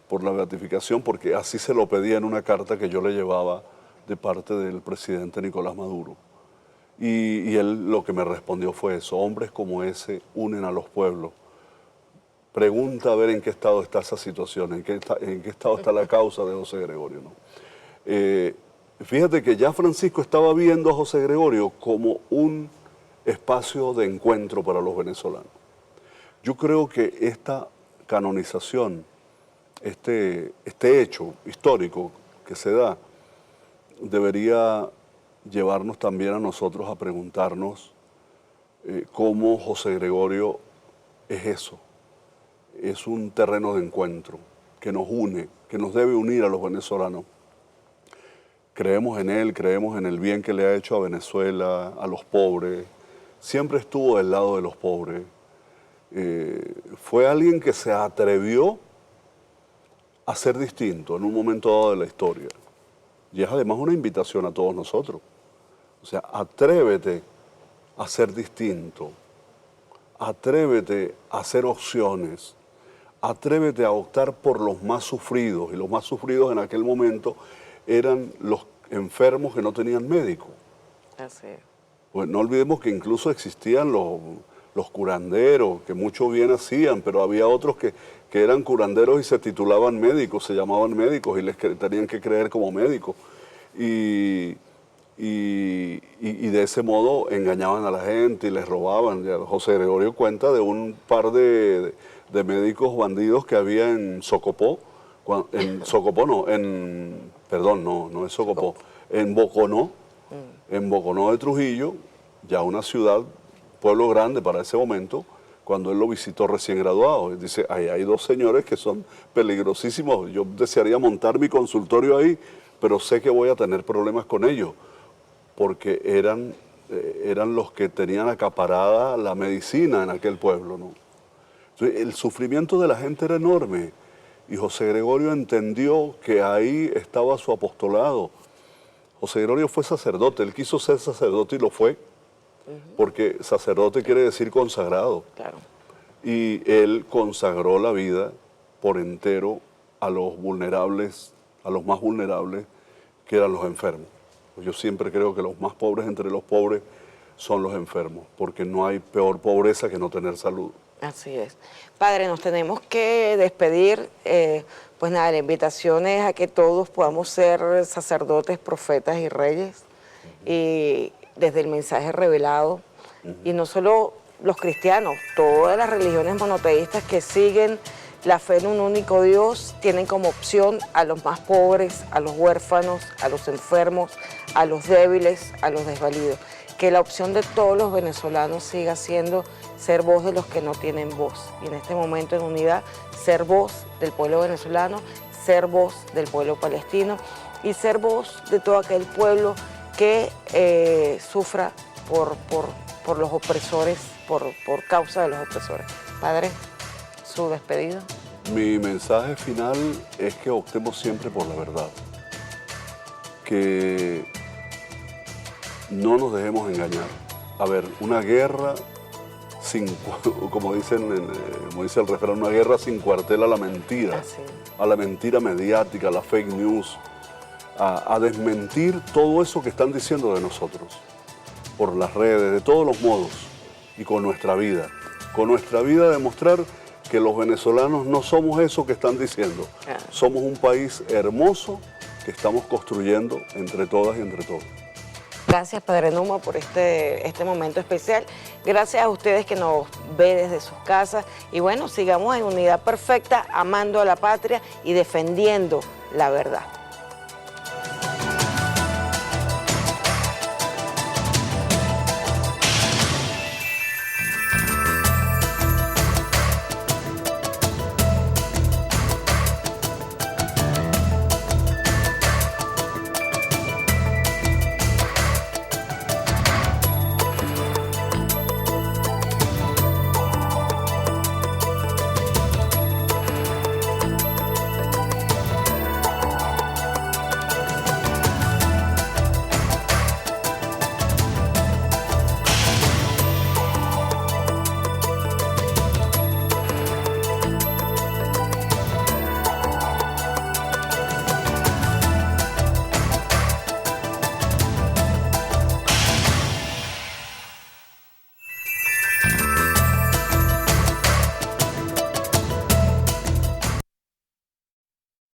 por la beatificación, porque así se lo pedía en una carta que yo le llevaba de parte del presidente Nicolás Maduro. Y él lo que me respondió fue eso, hombres como ese unen a los pueblos. Pregunta a ver en qué estado está esa situación, en qué estado está la causa de José Gregorio, ¿no? Fíjate que ya Francisco estaba viendo a José Gregorio como un espacio de encuentro para los venezolanos. Yo creo que esta canonización, este hecho histórico que se da, debería llevarnos también a nosotros a preguntarnos cómo José Gregorio es eso. Es un terreno de encuentro que nos une, que nos debe unir a los venezolanos. Creemos en él, creemos en el bien que le ha hecho a Venezuela, a los pobres. Siempre estuvo del lado de los pobres. Fue alguien que se atrevió a ser distinto en un momento dado de la historia. Y es además una invitación a todos nosotros. O sea, atrévete a ser distinto. Atrévete a hacer opciones. Atrévete a optar por los más sufridos. Y los más sufridos en aquel momento eran los enfermos que no tenían médico. Así es. Pues no olvidemos que incluso existían los curanderos, que mucho bien hacían, pero había otros que eran curanderos y se titulaban médicos, se llamaban médicos y les tenían que creer como médicos. Y de ese modo engañaban a la gente y les robaban. José Gregorio cuenta de un par de médicos bandidos que había en Socopó, no es Socopó, en Boconó de Trujillo, ya una ciudad, pueblo grande para ese momento, cuando él lo visitó recién graduado. Él dice, hay dos señores que son peligrosísimos, yo desearía montar mi consultorio ahí, pero sé que voy a tener problemas con ellos, porque eran los que tenían acaparada la medicina en aquel pueblo, ¿no? Entonces, el sufrimiento de la gente era enorme y José Gregorio entendió que ahí estaba su apostolado. José Gregorio fue sacerdote, él quiso ser sacerdote y lo fue, porque sacerdote quiere decir consagrado. Claro. Y él consagró la vida por entero a los vulnerables, a los más vulnerables, que eran los enfermos. Yo siempre creo que los más pobres entre los pobres son los enfermos, porque no hay peor pobreza que no tener salud. Así es. Padre, nos tenemos que despedir. Pues nada, la invitación es a que todos podamos ser sacerdotes, profetas y reyes, y desde el mensaje revelado, y no solo los cristianos, todas las religiones monoteístas que siguen la fe en un único Dios tienen como opción a los más pobres, a los huérfanos, a los enfermos, a los débiles, a los desvalidos. Que la opción de todos los venezolanos siga siendo ser voz de los que no tienen voz. Y en este momento en unidad, ser voz del pueblo venezolano, ser voz del pueblo palestino y ser voz de todo aquel pueblo que sufra por los opresores, por causa de los opresores. Padre, su despedida. Mi mensaje final es que optemos siempre por la verdad, que no nos dejemos engañar. A ver, una guerra como dice el refrán, una guerra sin cuartel a la mentira, a la mentira mediática, a la fake news, a desmentir todo eso que están diciendo de nosotros, por las redes, de todos los modos, y con nuestra vida demostrar que los venezolanos no somos eso que están diciendo. Somos un país hermoso que estamos construyendo entre todas y entre todos. Gracias, Padre Numa, por este momento especial. Gracias a ustedes que nos ven desde sus casas. Y bueno, sigamos en unidad perfecta, amando a la patria y defendiendo la verdad.